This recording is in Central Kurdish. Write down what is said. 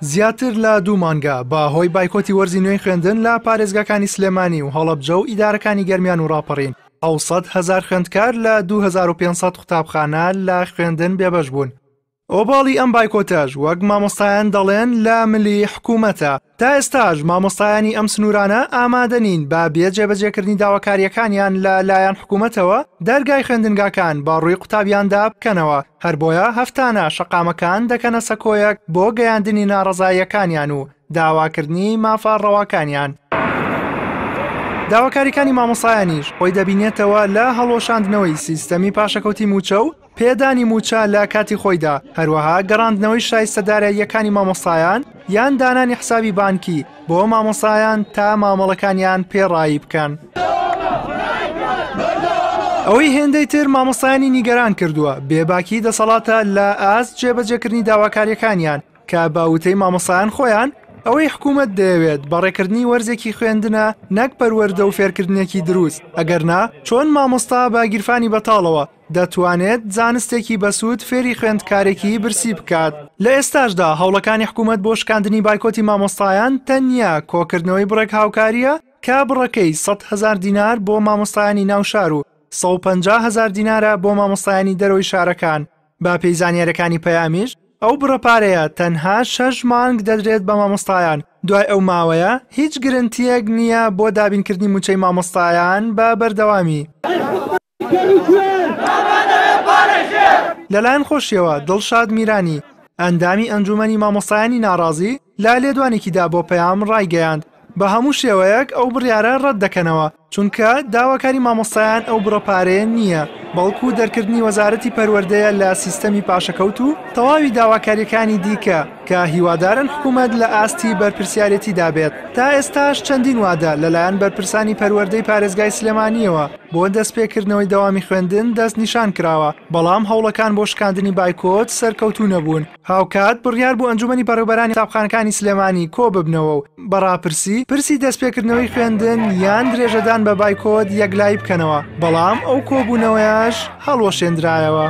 زیاتر لە 2 مانگە بە هۆی بایکۆتی وەرزی نوێی خوێندن لە پارێزگاکانی سلێمانی و هەڵەبجە و ئیدارەکانی گەرمیان و ڕاپەڕین 700,000 خوێندکار لە 2500 قوتابخانە لە خوێندن بێبەش بوون. ئۆباڵی ئەم بایکۆتەژ وەک مامۆستایان دەڵێن لە ملی حکوومەتە. تا ئێستاش مامۆستایانی ئەم سنوورانە ئامادەنین بە بێجێبەجێکردنی داواکاریەکانیان لە لایەن حکوومەتەوە دەرگای خوێندنگاکان بە ڕووی قوتابیاندا بکەنەوە. هەر بۆیە هەفتانە شەقامەکان دەکەنە سەکۆیەک بۆ گەیاندنی ناڕەزاییەکانیان و داواکردنی مافارڕەوەکانیان. داواکاریەکانی مامۆستایانیش خۆی دەبینێتەوە لە هەڵۆشاندنەوەی سیستەمی پاشەکەوتی موچە و پێدانی موچە لە کاتی خۆیدا، هەروەها گەڕاندنەوەی شایستەداراییەکانی مامۆستایان یان دانانی حسابی بانکی بۆ مامۆستایان تا مامەڵەکانیان پێڕایی بکەن. ئەوەی هێندەی تر مامۆستایانی نیگەران کردووە بێباکی دەسەڵاتە لە ئاست جێبەجێکردنی داواکاریەکانیان کە باوتەی مامۆستایان خۆیان ئەوەی حکوومەت دەیەوێت بەڕێکردنی وەرزێکی خوێندنە نەک پەروەردە و فێرکردنێکی دروست، ئەگەرنا چۆن مامۆستا بە گیرفانی بەتاڵەوە دەتوانێت زانستێکی بەسوود فێری خوێندکارێکی برسی بکات. لە ئێستاشدا هەوڵەکانی حکوومەت بۆ شکاندنی بایکۆتی مامۆستایان تەنیا کۆکردنەوەی بڕێک هاوکاریە کە بڕەکەی 100,000 دینار بۆ مامۆستایانی ناوشار و 150,000 دینارە بۆ مامۆستایانی دەرەوەی شارەکان. با پێی زانیاریەکانی پەیامیش ئەو بڕەپارەیە تەنها 6 مانگ دەدرێت بە مامۆستایان. دوای ئەو ماوەیە هیچ گرنتیەک نییە بۆ دابینکردنی موچەی مامۆستایان بە بەردەوامی. لەلایەن خۆشیەوە دڵشاد میرانی ئەندامی ئەنجومەنی مامۆستایانی ناڕازی لا لێدوانێکیدا بۆ پەیام ڕایگەیاند بە هەموو شێوەیەک ئەو بڕیارە ڕەت دەکەنەوە چونکە داواکاری مامۆستایان ئەو بڕەپارەیە نییە، بەڵکو دەرکردنی وەزارەتی پەروەردەیە لە سیستەمی پاشەکەوت و تەواوی داواکاریەکانی دیکە کە هیوادارن حکوومەت لە ئاستی بەرپرسیارەتی دابێت. تا ئێستاش چەندین وادە لەلایەن بەرپرسانی پەروەردەی پارێزگای سلێمانیەوە بۆ دەستپێکردنەوەی دەوامی خوێندن دەست نیشان کراوە، بەڵام هەوڵەکان بۆ شکاندنی بایکۆت سەرکەوتوو نەبوون. هاوکات بڕیار بوو ئەنجومەنی بەڕێوەبەرانی قوتابخانەکانی سلێمانی کۆ ببنەوە و بەڕاپرسی پرسی دەستپێکردنەوەی خوێندن یان درێژەدان بە بایکۆت یەکلای بکەنەوە، بەڵام ئەو کۆبوونەوەیەش هەڵوەشێنرایەوە.